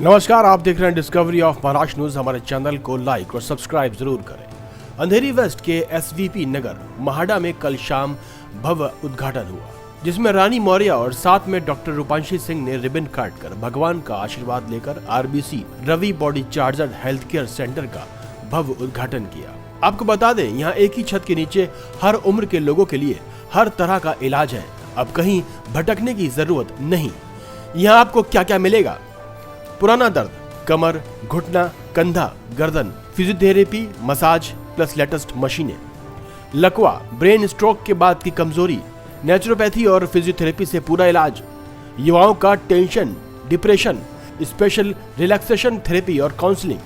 नमस्कार, आप देख रहे हैं डिस्कवरी ऑफ महाराष्ट्र न्यूज। हमारे चैनल को लाइक और सब्सक्राइब जरूर करें। अंधेरी वेस्ट के एसवीपी नगर महाडा में कल शाम भव्य उद्घाटन हुआ, जिसमें रानी मौर्य और साथ में डॉक्टर रूपांशी सिंह ने रिबन काटकर भगवान का आशीर्वाद लेकर RBC Ravi body charger health care centre का भव्य उद्घाटन किया। आपको बता दें, यहाँ एक ही छत के नीचे हर उम्र के लोगों के लिए हर तरह का इलाज है। अब कहीं भटकने की जरूरत नहीं। यहाँ आपको क्या क्या मिलेगा? पुराना दर्द, कमर, घुटना, कंधा, गर्दन, फिजियोथेरेपी, मसाज प्लस लेटेस्ट मशीनें, लकवा, ब्रेन स्ट्रोक के बाद की कमजोरी, नेचुरोपैथी और फिजियोथेरेपी से पूरा इलाज, युवाओं का tension, depression, special relaxation therapy और काउंसलिंग,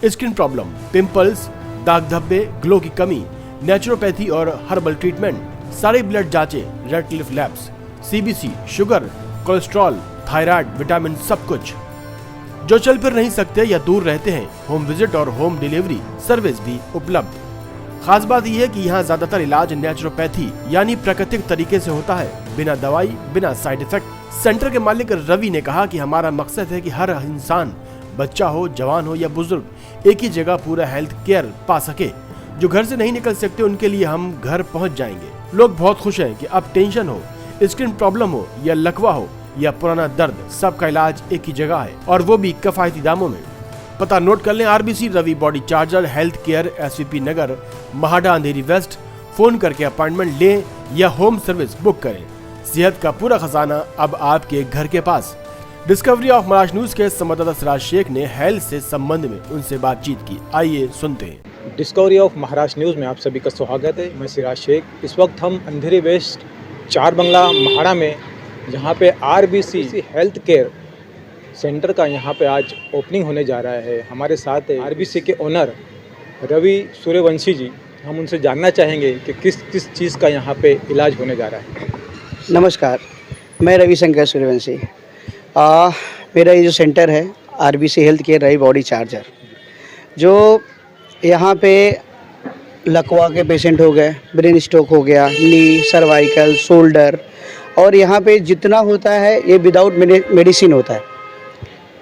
स्किन प्रॉब्लम, पिंपल्स, दाग धब्बे, ग्लो की कमी, नेचुरोपैथी और हर्बल ट्रीटमेंट, सारी ब्लड जांचें, red Cliff labs, CBC, sugar, cholesterol, thyroid, vitamin, सब कुछ। जो चल फिर नहीं सकते या दूर रहते हैं, होम विजिट और होम डिलीवरी सर्विस भी उपलब्ध। खास बात यह है कि यहाँ ज्यादातर इलाज नेचुरोपैथी यानी प्राकृतिक तरीके से होता है, बिना दवाई, बिना साइड इफेक्ट। सेंटर के मालिक रवि ने कहा कि हमारा मकसद है कि हर इंसान, बच्चा हो, जवान हो या बुजुर्ग, एक ही जगह पूरा हेल्थ केयर पा सके। जो घर से नहीं निकल सकते उनके लिए हम घर पहुँच जाएंगे। लोग बहुत खुश हैं कि अब टेंशन हो, स्किन प्रॉब्लम हो या लकवा हो या पुराना दर्द, सबका इलाज एक ही जगह है और वो भी किफायती दामों में। पता नोट कर लें, RBC Ravi body charger health care, SVP Nagar MHADA, Andheri west. Phone करके अपॉइंटमेंट लें या होम सर्विस बुक करें। सेहत का पूरा खजाना अब आपके घर के पास। डिस्कवरी ऑफ महाराष्ट्र न्यूज के संवाददाता सिराज शेख ने हेल्थ से संबंध में उनसे बातचीत की। आइए सुनते हैं। डिस्कवरी ऑफ महाराष्ट्र न्यूज़ में आप सभी का स्वागत है। मैं सिराज शेख। इस वक्त हम अंधेरी वेस्ट 4 बंगला महाडा में, जहाँ पे आरबीसी हेल्थ केयर सेंटर का यहाँ पे आज ओपनिंग होने जा रहा है। हमारे साथ है आरबीसी के ओनर रवि सूर्यवंशी जी। हम उनसे जानना चाहेंगे कि किस किस चीज़ का यहाँ पे इलाज होने जा रहा है। नमस्कार, मैं रविशंकर सूर्यवंशी। मेरा ये जो सेंटर है RBC health care Ravi body charger, जो यहाँ पे लकवा के पेशेंट हो गए, ब्रेन स्ट्रोक हो गया, नी, सर्वाइकल, शोल्डर, और यहाँ पे जितना होता है ये विदाउट मेडिसिन होता है।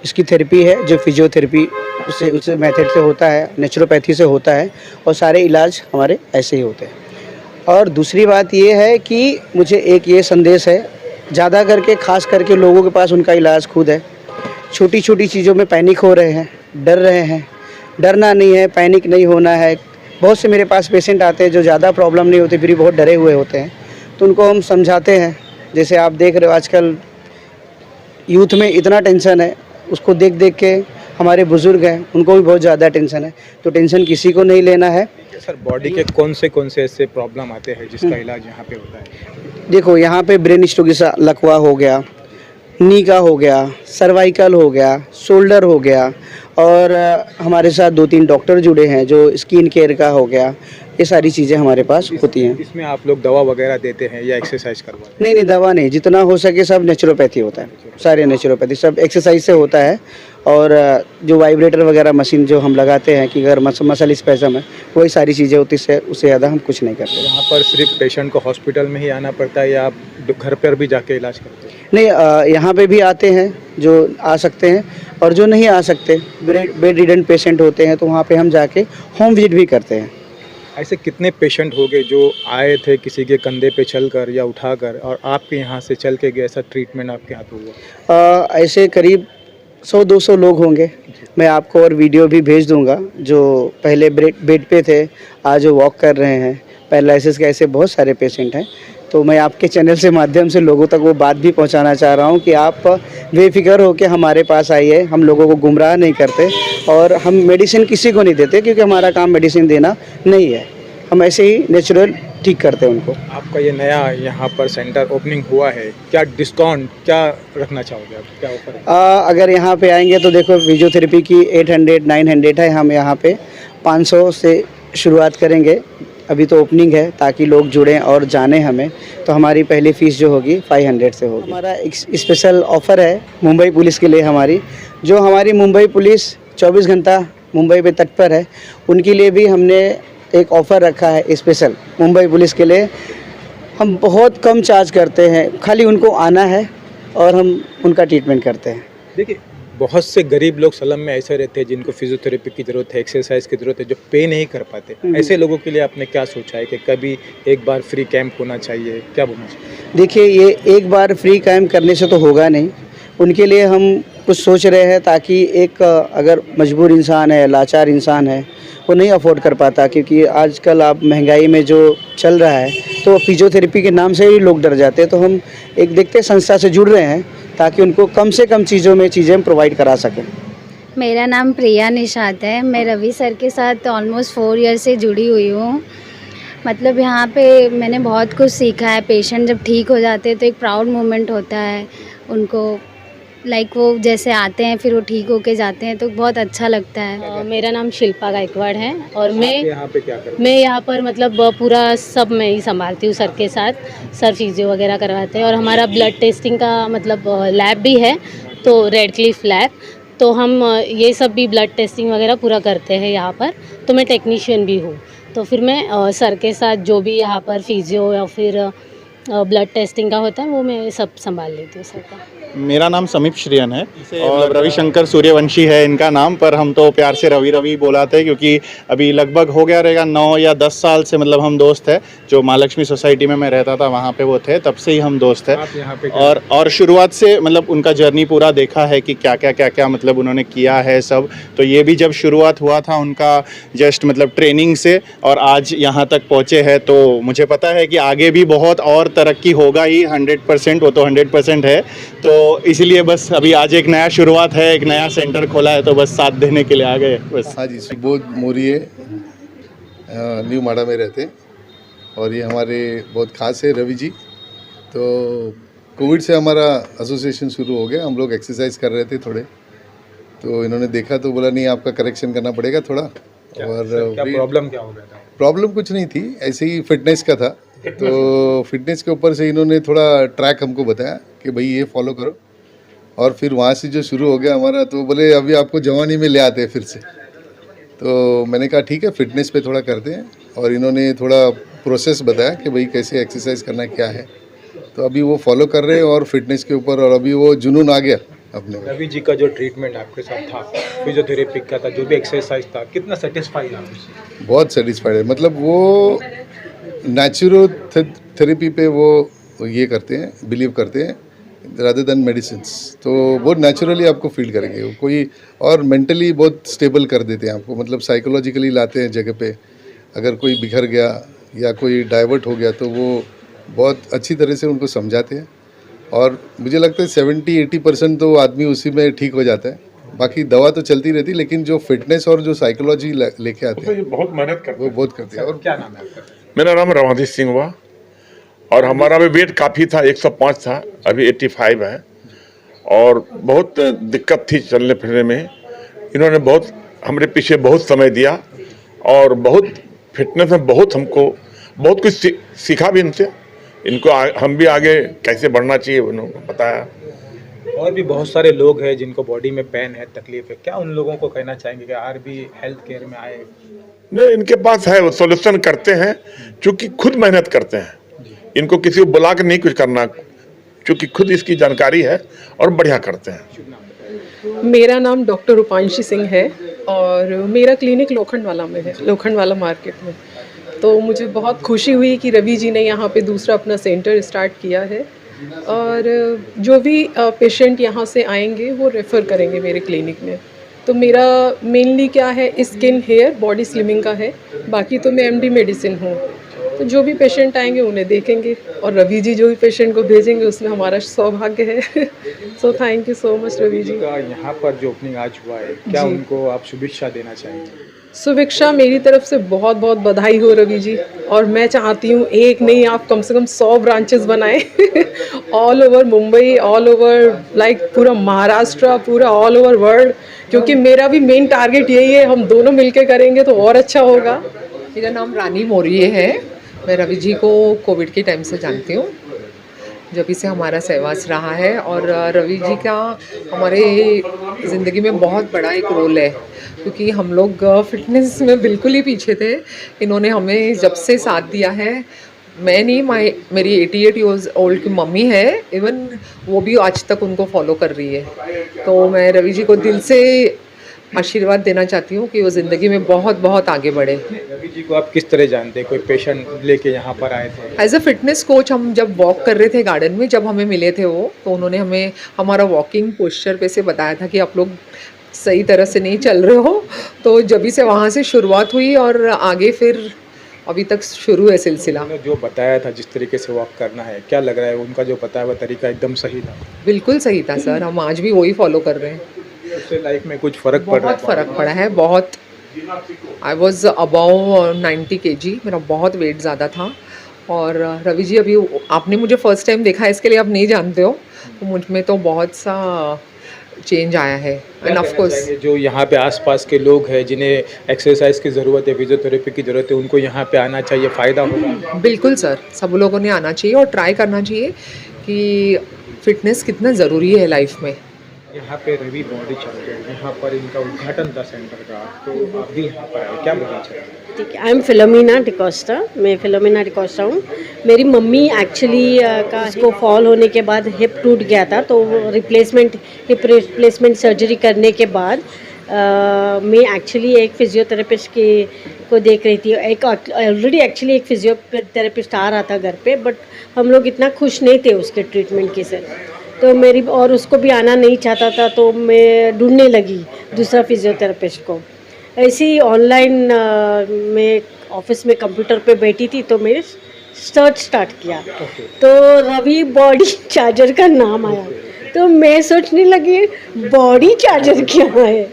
इसकी थेरेपी है जो फिजियोथेरेपी उससे मेथड से होता है, नेचुरोपैथी से होता है, और सारे इलाज हमारे ऐसे ही होते हैं। और दूसरी बात ये है कि मुझे एक ये संदेश है, ज़्यादा करके खास करके लोगों के पास उनका इलाज खुद है। छोटी छोटी चीज़ों में पैनिक हो रहे हैं, डर रहे हैं। डरना नहीं है, पैनिक नहीं होना है। बहुत से मेरे पास पेशेंट आते हैं जो ज़्यादा प्रॉब्लम नहीं होती, फिर भी बहुत डरे हुए होते हैं, तो उनको हम समझाते हैं। जैसे आप देख रहे हो आजकल यूथ में इतना टेंशन है, उसको देख देख के हमारे बुज़ुर्ग हैं, उनको भी बहुत ज़्यादा टेंशन है। तो टेंशन किसी को नहीं लेना है। सर, बॉडी के कौन से ऐसे प्रॉब्लम आते हैं जिसका इलाज यहाँ पे होता है? देखो, यहाँ पे ब्रेन स्ट्रोक जैसा लकवा हो गया, नी का हो गया, सर्वाइकल हो गया, शोल्डर हो गया, और हमारे साथ 2-3 डॉक्टर जुड़े हैं जो स्किन केयर का हो गया। ये सारी चीज़ें हमारे पास होती हैं। इसमें आप लोग दवा वगैरह देते हैं या एक्सरसाइज करवाते हैं? नहीं, दवा नहीं, जितना हो सके सब नेचुरोपैथी होता है। सारे नेचुरोपैथी सब एक्सरसाइज से होता है। और जो वाइब्रेटर वगैरह मशीन जो हम लगाते हैं कि अगर मसल स्पैज़म है, वही सारी चीज़ें होती है। उससे ज़्यादा हम कुछ नहीं करते। यहाँ पर सिर्फ पेशेंट को हॉस्पिटल में ही आना पड़ता है या आप घर पर भी जाके इलाज करते हैं? नहीं, यहाँ पे भी आते हैं जो आ सकते हैं, और जो नहीं आ सकते, बेड रिडन पेशेंट होते हैं, तो वहाँ पे हम जाके होम विजिट भी करते हैं। ऐसे कितने पेशेंट हो गए जो आए थे किसी के कंधे पे चलकर या उठाकर, और आपके यहाँ से चल के गए, ऐसा ट्रीटमेंट आपके यहाँ पे हुआ? ऐसे करीब 100-200 लोग होंगे। मैं आपको और वीडियो भी भेज दूंगा, जो पहले बेड पे थे, आज वो वॉक कर रहे हैं। पैरालिसिस के ऐसे बहुत सारे पेशेंट हैं। तो मैं आपके चैनल से माध्यम से लोगों तक वो बात भी पहुंचाना चाह रहा हूं कि आप बेफिक्र होकर हमारे पास आइए। हम लोगों को गुमराह नहीं करते और हम मेडिसिन किसी को नहीं देते, क्योंकि हमारा काम मेडिसिन देना नहीं है। हम ऐसे ही नेचुरल ठीक करते हैं उनको। आपका ये नया यहाँ पर सेंटर ओपनिंग हुआ है, क्या डिस्काउंट क्या रखना चाहोगे आप? क्या ऑफर है? अगर यहाँ पे आएंगे तो देखो, फिजियोथेरेपी की 800-900 है। हम यहाँ पे 500 से शुरुआत करेंगे। अभी तो ओपनिंग है ताकि लोग जुड़ें और जानें हमें। तो हमारी पहली फ़ीस जो होगी 500 से होगी। हमारा एक स्पेशल ऑफ़र है मुंबई पुलिस के लिए। हमारी मुंबई पुलिस 24 घंटा मुंबई पे तत्पर है। उनके लिए भी हमने एक ऑफ़र रखा है स्पेशल मुंबई पुलिस के लिए। हम बहुत कम चार्ज करते हैं, खाली उनको आना है और हम उनका ट्रीटमेंट करते हैं। देखिए, बहुत से गरीब लोग सलम में ऐसे रहते हैं जिनको फिजियोथेरेपी की ज़रूरत है, एक्सरसाइज की ज़रूरत है, जो पे नहीं कर पाते। ऐसे लोगों के लिए आपने क्या सोचा है कि कभी एक बार फ्री कैंप होना चाहिए, क्या बोलना चाहिए? देखिए, ये एक बार फ्री कैंप करने से तो होगा नहीं। उनके लिए हम कुछ सोच रहे हैं, ताकि एक अगर मजबूर इंसान है, लाचार इंसान है, वो नहीं अफोर्ड कर पाता, क्योंकि आजकल आप महंगाई में जो चल रहा है, तो फिजियोथेरेपी के नाम से ही लोग डर जाते हैं। तो हम एक देखते संस्था से जुड़ रहे हैं, ताकि उनको कम से कम चीज़ों में चीज़ें हम प्रोवाइड करा सकें। मेरा नाम प्रिया निषाद है। मैं रवि सर के साथ ऑलमोस्ट 4 ईयर से जुड़ी हुई हूँ। मतलब यहाँ पे मैंने बहुत कुछ सीखा है। पेशेंट जब ठीक हो जाते हैं तो एक प्राउड मोमेंट होता है उनको, लाइक वो जैसे आते हैं फिर वो ठीक होके जाते हैं तो बहुत अच्छा लगता है। मेरा नाम शिल्पा गायकवाड़ है और आप यहाँ पे क्या करते मैं यहाँ पर मतलब पूरा सब मैं ही संभालती हूँ सर के साथ। सर फिजियो वगैरह करवाते हैं और हमारा ब्लड टेस्टिंग का मतलब लैब भी है, तो रेड क्लिफ लैब, तो हम ये सब भी ब्लड टेस्टिंग वगैरह पूरा करते हैं यहाँ पर। तो मैं टेक्नीशियन भी हूँ, तो फिर मैं सर के साथ जो भी यहाँ पर फिजियो या फिर ब्लड टेस्टिंग का होता है वो मैं सब संभाल लेती हूँ सर का। मेरा नाम समीप श्रियन है और रविशंकर सूर्यवंशी है इनका नाम, पर हम तो प्यार से रवि रवि बुलाते हैं, क्योंकि अभी लगभग हो गया रहेगा 9 या 10 साल से मतलब हम दोस्त हैं। जो महालक्ष्मी सोसाइटी में मैं रहता था वहाँ पे वो थे, तब से ही हम दोस्त हैं। आप यहाँ पे और शुरुआत से मतलब उनका जर्नी पूरा देखा है कि क्या क्या मतलब उन्होंने किया है सब। तो ये भी जब शुरुआत हुआ था उनका जस्ट मतलब ट्रेनिंग से, और आज यहाँ तक पहुँचे हैं, तो मुझे पता है कि आगे भी बहुत और तरक्की होगा ही 100%, वो तो 100% है। तो इसलिए बस अभी आज एक नया शुरुआत है, एक नया सेंटर खोला है, तो बस साथ देने के लिए आ गए बस। हाँ जी, सुबोध मोरिये न्यू माड़ा में रहते हैं और ये हमारे बहुत ख़ास है रवि जी। तो कोविड से हमारा एसोसिएशन शुरू हो गया, हम लोग एक्सरसाइज कर रहे थे थोड़े, तो इन्होंने देखा तो बोला नहीं आपका करेक्शन करना पड़ेगा थोड़ा। और क्या प्रॉब्लम क्या हो गया था? प्रॉब्लम कुछ नहीं थी, ऐसे ही फिटनेस का था। तो फिटनेस के ऊपर से इन्होंने थोड़ा ट्रैक हमको बताया कि भाई ये फॉलो करो, और फिर वहाँ से जो शुरू हो गया हमारा, तो बोले अभी आपको जवानी में ले आते हैं फिर से। तो मैंने कहा ठीक है, फिटनेस पे थोड़ा करते हैं, और इन्होंने थोड़ा प्रोसेस बताया कि भाई कैसे एक्सरसाइज करना क्या है, तो अभी वो फॉलो कर रहे हैं और फिटनेस के ऊपर, और अभी वो जुनून आ गया अपने में। रवि जी का जो ट्रीटमेंट आपके साथ था, फिजियोथेरेपी का था, जो भी एक्सरसाइज था, कितना सेटिस्फाइड आप उससे? बहुत सेटिस्फाइड है, मतलब वो नेचुरोथेरेपी पे वो ये करते हैं, बिलीव करते हैं रादर देन मेडिसिन्स। तो बहुत नेचुरली आपको फील करेंगे वो कोई, और मेंटली बहुत स्टेबल कर देते हैं आपको, मतलब साइकोलॉजिकली लाते हैं जगह पे। अगर कोई बिखर गया या कोई डाइवर्ट हो गया तो वो बहुत अच्छी तरह से उनको समझाते हैं, और मुझे लगता है 70-80% तो आदमी उसी में ठीक हो जाता है। बाकी दवा तो चलती रहती है, लेकिन जो फिटनेस और जो साइकोलॉजी लेके आते हैं बहुत मेहनत करते वो बहुत करते हैं। और क्या नाम है आपका? मेरा नाम रवाधीश सिंह हुआ और हमारा भी वेट काफ़ी था, 105 था, अभी 85 है। और बहुत दिक्कत थी चलने फिरने में। इन्होंने बहुत हमारे पीछे बहुत समय दिया और बहुत फिटनेस में बहुत हमको बहुत कुछ सीखा भी इनसे। इनको हम भी आगे कैसे बढ़ना चाहिए उन्होंने बताया। और भी बहुत सारे लोग हैं जिनको बॉडी में पेन है, तकलीफ है, क्या उन लोगों को कहना चाहेंगे कि आरबी हेल्थ केयर में आए? नहीं, इनके पास है, वो सोल्यूशन करते हैं, क्योंकि खुद मेहनत करते हैं। इनको किसी को बुला कर नहीं कुछ करना, क्योंकि खुद इसकी जानकारी है और बढ़िया करते हैं। मेरा नाम डॉक्टर रूपांशी सिंह है और मेरा क्लिनिक लोखंडवाला में है, लोखंडवाला मार्केट में। तो मुझे बहुत खुशी हुई कि रवि जी ने यहाँ पे दूसरा अपना सेंटर स्टार्ट किया है, और जो भी पेशेंट यहाँ से आएंगे वो रेफ़र करेंगे मेरे क्लिनिक में। तो मेरा मेनली क्या है, स्किन, हेयर, बॉडी स्लिमिंग का है। बाकी तो मैं एमडी मेडिसिन हूँ, तो जो भी पेशेंट आएंगे उन्हें देखेंगे, और रवि जी जो भी पेशेंट को भेजेंगे उसमें हमारा सौभाग्य है। So thank you so much Ravi ji. यहाँ पर जो ओपनिंग आज हुआ है, क्या उनको आप शुभेच्छा देना चाहेंगे? शुभेच्छा मेरी तरफ से बहुत बहुत बधाई हो रवि जी, और मैं चाहती हूँ एक नहीं आप कम से कम 100 ब्रांचेस बनाएं all over Mumbai, all over like पूरा महाराष्ट्र, पूरा ऑल ओवर वर्ल्ड, क्योंकि मेरा भी मेन टारगेट यही है। हम दोनों मिलके करेंगे तो और अच्छा होगा। मेरा नाम रानी मोरिये है। मैं रवि जी को कोविड के टाइम से जानती हूँ, जब से हमारा सहवास रहा है, और रवि जी का हमारे ज़िंदगी में बहुत बड़ा एक रोल है, क्योंकि हम लोग फिटनेस में बिल्कुल ही पीछे थे। इन्होंने हमें जब से साथ दिया है, मैं नहीं, मेरी 88 ईयर्स ओल्ड की मम्मी है, इवन वो भी आज तक उनको फॉलो कर रही है। तो मैं रवि जी को दिल से आशीर्वाद देना चाहती हूँ कि वो ज़िंदगी में बहुत बहुत आगे बढ़े। रवि जी को आप किस तरह जानते हैं? कोई पेशेंट लेके यहाँ पर आए थे? एज अ फिटनेस कोच हम जब वॉक कर रहे थे गार्डन में, जब हमें मिले थे वो, तो उन्होंने हमें हमारा वॉकिंग पोस्चर पे से बताया था कि आप लोग सही तरह से नहीं चल रहे हो। तो जब से वहाँ से शुरुआत हुई और आगे फिर अभी तक शुरू है सिलसिला। उन्होंने जो बताया था जिस तरीके से वॉक करना है, क्या लग रहा है उनका जो बताया हुआ तरीका एकदम सही था? बिल्कुल सही था सर, हम आज भी वही फॉलो कर रहे हैं। उससे लाइफ में कुछ फ़र्क पड़ रहा है? बहुत फ़र्क पड़ा है, बहुत। आई वॉज अबाउ 90 kg, मेरा बहुत वेट ज़्यादा था। और रवि जी अभी आपने मुझे फ़र्स्ट टाइम देखा है, इसके लिए आप नहीं जानते हो, तो मुझ में तो बहुत सा चेंज आया है। एंड ऑफ कोर्स जो यहाँ पे आसपास के लोग हैं जिन्हें एक्सरसाइज की ज़रूरत है, फिजियोथेरेपी की ज़रूरत है, उनको यहाँ पे आना चाहिए, फ़ायदा होगा? बिल्कुल सर, सब लोगों ने आना चाहिए और ट्राई करना चाहिए कि फ़िटनेस कितना ज़रूरी है लाइफ में। यहाँ पे रवि बॉडी चार्जर, यहाँ पर इनका उद्घाटन था सेंटर का, तो आप भी यहाँ पर आए, क्या बोलना चाहेंगे? ठीक है, आई एम फिलोमिना डिकोस्टा, मैं फिलोमिना डिकोस्टा हूँ। मेरी मम्मी एक्चुअली का इसको फॉल होने के बाद हिप टूट गया था, तो हिप रिप्लेसमेंट सर्जरी करने के बाद मैं एक्चुअली एक फिजियोथेरेपिस्ट को देख रही थी। ऑलरेडी एक्चुअली एक फिजियोथेरेपिस्ट आ रहा था घर पे, बट हम लोग इतना खुश नहीं थे उसके ट्रीटमेंट के से, तो मेरी और उसको भी आना नहीं चाहता था, तो मैं ढूंढने लगी दूसरा फिजियोथेरेपिस्ट को। ऐसे ही ऑनलाइन मैं ऑफिस में कंप्यूटर पे बैठी थी, तो मैंने सर्च स्टार्ट किया, तो रवि बॉडी चार्जर का नाम आया। तो मैं सोचने लगी बॉडी चार्जर क्या है,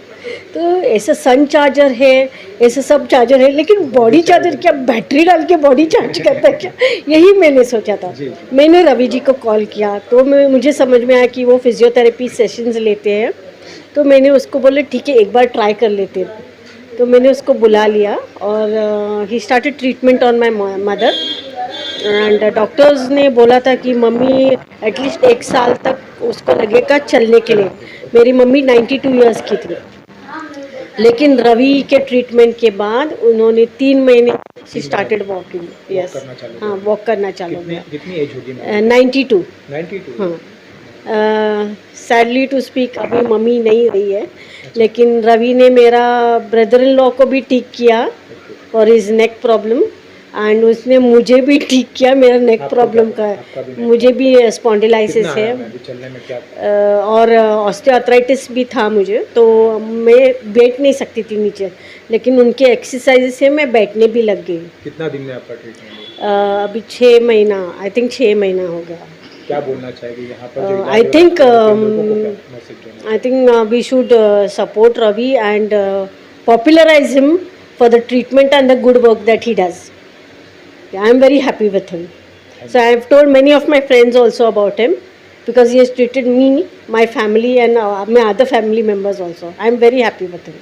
तो ऐसा सन चार्जर है, ऐसे सब चार्जर है, लेकिन बॉडी चार्जर क्या, बैटरी डाल के बॉडी चार्ज करता है क्या, यही मैंने सोचा था। मैंने रवि जी को कॉल किया, तो मुझे समझ में आया कि वो फिजियोथेरेपी सेशंस लेते हैं, तो मैंने उसको बोले ठीक है एक बार ट्राई कर लेते हैं। तो मैंने उसको बुला लिया और he started treatment on my mother and doctors ने बोला था कि मम्मी एटलीस्ट 1 साल तक उसको लगेगा चलने के लिए। मेरी मम्मी 92 इयर्स की थी, लेकिन रवि के ट्रीटमेंट के बाद उन्होंने 3 महीने शी स्टार्टेड वॉकिंग। यस, हाँ, वॉक करना चालू किया। कितनी एज होगी? 92। हाँ। सैडली टू स्पीक अभी मम्मी नहीं रही है, लेकिन रवि ने मेरा ब्रदर इन लॉ को भी ठीक किया और इज नेक प्रॉब्लम, एंड उसने मुझे भी ठीक किया मेरा नेक प्रॉब्लम का। मुझे भी स्पॉन्डिलाइसिस है और ऑस्टियोआर्थराइटिस भी था मुझे, तो मैं बैठ नहीं सकती थी नीचे, लेकिन उनके एक्सरसाइज से मैं बैठने भी लग गई। कितना दिन में आपका ट्रीटमेंट? अभी 6 महीना, आई थिंक 6 महीना हो गया। क्या बोलना चाहेगी यहाँ पर? I think we should support Ravi and popularize him for the treatment and the good work that he does. I am very happy with him. So I have told many of my friends also about him, because he has treated me, my family and my other family members also. I am very happy with him.